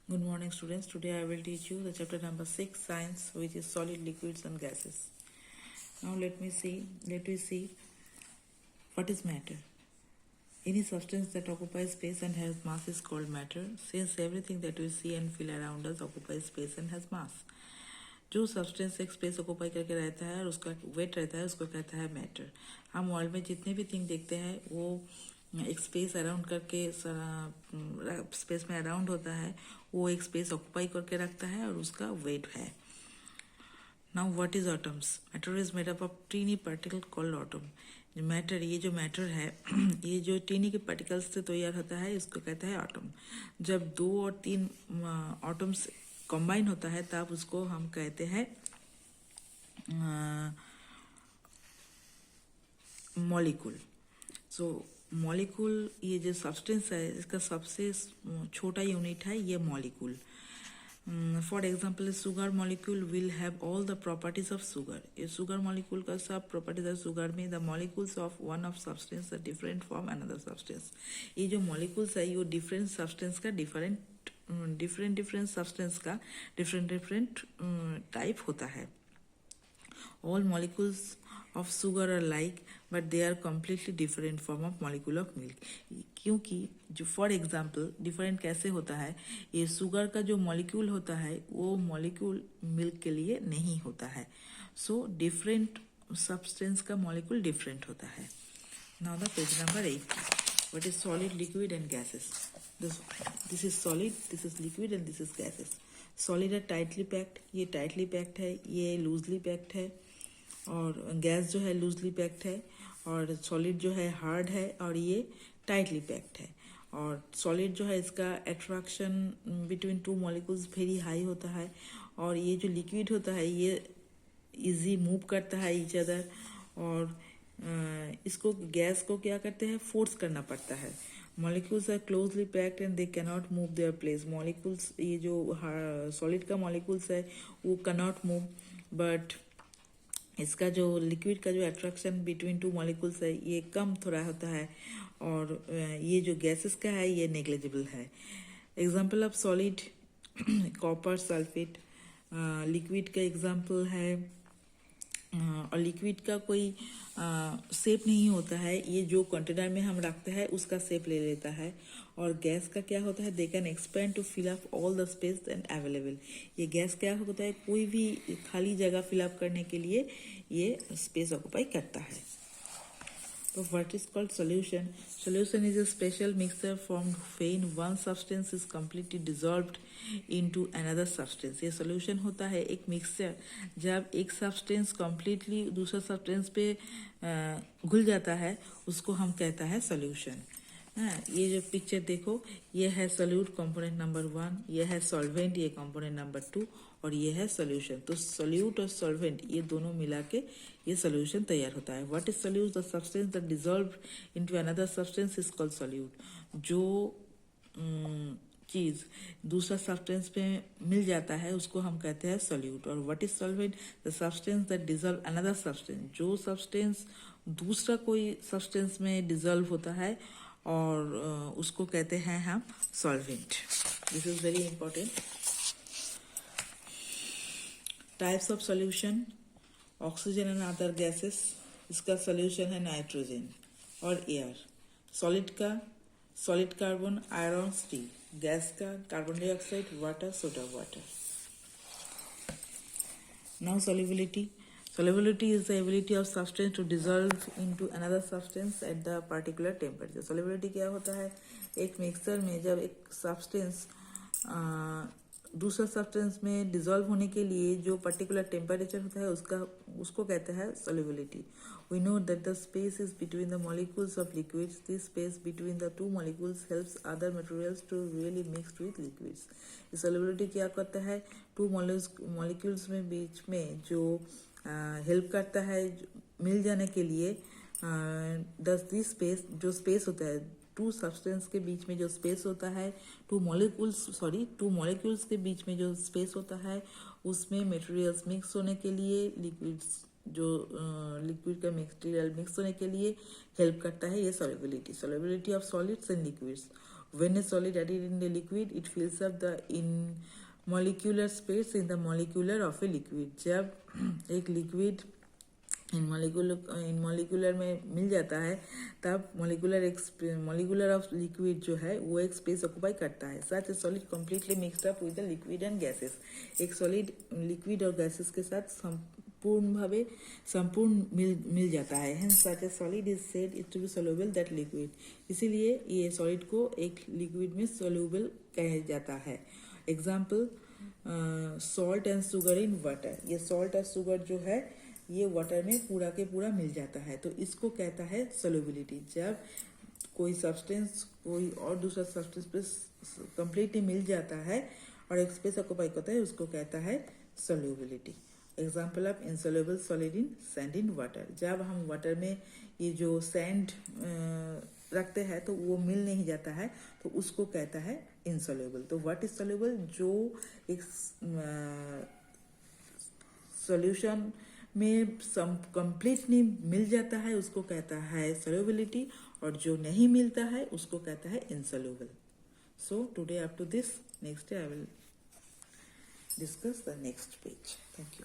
Good morning, students. Today I will teach you the chapter number 6, science, which is solid, liquids and gases. Now let me see what is matter. Any substance that occupies space and has mass is called matter. Since everything that we see and feel around us occupies space and has mass. जो substance एक space occupy करके रहता है और उसका wait रहता है उसको कहता है मैटर. हम वर्ल्ड में जितने भी थिंग देखते हैं वो एक स्पेस अराउंड करके स्पेस में अराउंड होता है, वो एक स्पेस ऑक्यूपाई करके रखता है और उसका वेट है. Now what is atoms? Matter is made up of tiny particle called atom. Matter, ये जो मैटर है ये जो टीनी के पार्टिकल्स से तैयार होता है इसको कहता है एटम. जब 2 और 3 एटम्स कंबाइन होता है तब उसको हम कहते हैं मॉलिक्यूल. सो मॉलिक्यूल, ये जो सब्सटेंस है इसका सबसे छोटा यूनिट है ये molecule. For example sugar molecule will have all the properties of sugar. ये सुगर मॉलिक्यूल का सब प्रॉपर्टीज ऑफ सुगर में the molecules of one of substance are different from another substance. ये जो मॉलिक्यूल्स है ये डिफरेंट सब्सटेंस का different substance का डिफरेंट टाइप होता है. All molecules of sugar are like but they are completely different form of molecule of milk. क्योंकि जो फॉर एग्जाम्पल डिफरेंट कैसे होता है, ये शुगर का जो मॉलिक्यूल होता है वो मॉलिक्यूल मिल्क के लिए नहीं होता है. सो डिफरेंट सब्सटेंस का मॉलिक्यूल डिफरेंट होता है. Now the page number 8. What is solid, liquid and gases? This is solid, this is liquid and this is gases. Solid है टाइटली पैक्ड, ये टाइटली पैक्ड है, ये लूजली पैक्ड है. और gas जो है लूजली पैक्ड है. और सॉलिड जो है हार्ड है और ये टाइटली पैक्ड है. और सॉलिड जो है इसका attraction between two molecules very high होता है. और ये जो लिक्विड होता है ये इजी मूव करता है ईच अदर. और इसको गैस को क्या करते हैं, फोर्स करना पड़ता है. Molecules are closely packed and they cannot move their place. Molecules, ये जो सॉलिड का मॉलिक्यूल्स है वो कैनॉट मूव, बट इसका जो लिक्विड का जो अट्रैक्शन बिटवीन टू मॉलिक्यूल्स है ये कम थोड़ा होता है. और ये जो गैसेस का है ये नेग्लिजिबल है. Example of solid copper sulphate. Liquid का एग्जांपल है, और लिक्विड का कोई शेप नहीं होता है, ये जो कंटेनर में हम रखते हैं उसका शेप ले लेता है. और गैस का क्या होता है, they can expand to fill up all the space and available. ये गैस क्या होता है, कोई भी खाली जगह फिलअप करने के लिए ये स्पेस ऑक्यूपाई करता है. So what is called solution? Solution is a special mixture formed when one substance is completely dissolved into another substance. ये solution होता है एक mixture जब एक substance completely दूसरा substance पे घुल जाता है उसको हम कहता है solution. ये जो पिक्चर देखो, ये है सोल्यूट कंपोनेंट नंबर 1, ये है सॉल्वेंट ये कंपोनेंट नंबर 2 और ये है सोल्यूशन. तो सोल्यूट और सॉल्वेंट ये दोनों मिला के ये सोल्यूशन तैयार होता है. What is solute? The substance that dissolve into another substance is called solute. जो चीज दूसरा सब्सटेंस पे मिल जाता है उसको हम कहते हैं सोल्यूट. और what is solvent? The substance that dissolve another substance. जो सब्सटेंस दूसरा कोई सब्सटेंस में डिसॉल्व होता है और उसको कहते हैं हम solvent. This is very important. Types of solution, oxygen and other gases. इसका सॉल्यूशन है नाइट्रोजन और एयर. सॉलिड का solid carbon, iron, steel. Gas का carbon dioxide, water, soda water. Now solubility. Solubility is the ability of substance to dissolve into another substance at the particular temperature. Solubility क्या होता है, एक mixture में जब एक substance दूसरा सब्सटेंस में डिसॉल्व होने के लिए जो पर्टिकुलर टेम्परेचर होता है उसको कहते हैं solubility. We know that the space is between the molecules of liquids. This space between the two molecules helps other materials to really mix with liquids. Solubility क्या करता है, टू molecules में बीच में जो हेल्प करता है मिल जाने के लिए. दिस स्पेस, जो स्पेस होता है टू सब्सटेंस के बीच में जो स्पेस होता है, टू मॉलिक्यूल्स के बीच में जो स्पेस होता है उसमें मटेरियल्स मिक्स होने के लिए, लिक्विड का मटेरियल मिक्स होने के लिए हेल्प करता है ये solubility. Solubility of solids and liquids. When a solid added in the liquid, it fills up the in molecular space in the molecular of a liquid. जब एक लिक्विड इन मॉलिकुलर में मिल जाता है तब मॉलिकुलर ऑफ लिक्विड जो है वो एक स्पेस ऑक्यूपाई करता है. Such a solid completely mixed up with the liquid and gases. एक सॉलिड लिक्विड और गैसेस के साथ संपूर्ण मिल जाता है. Hence such a solid is said it to be soluble that liquid. इसीलिए ये सॉलिड को एक लिक्विड में सोल्यूबल कहा जाता है. Example salt and sugar in water. ये सॉल्ट और शुगर जो है ये वाटर में पूरा के पूरा मिल जाता है तो इसको कहता है सोल्यूबिलिटी. जब कोई सब्सटेंस कोई और दूसरा सब्सटेंस पे कंप्लीटली मिल जाता है और एक स्पेस ऑक्यूपाई करता है उसको कहता है solubility. Example of insoluble solid in sand in water. जब हम वाटर में ये जो सैंड रखते हैं तो वो मिल नहीं जाता है तो उसको कहता है इनसोल्यूबल. तो व्हाट इज सोल्यूबल? जो एक सॉल्यूशन में कंप्लीटली मिल जाता है उसको कहता है सोल्यूबिलिटी और जो नहीं मिलता है उसको कहता है insoluble. So today up to this. Next day I will discuss the next page. Thank you.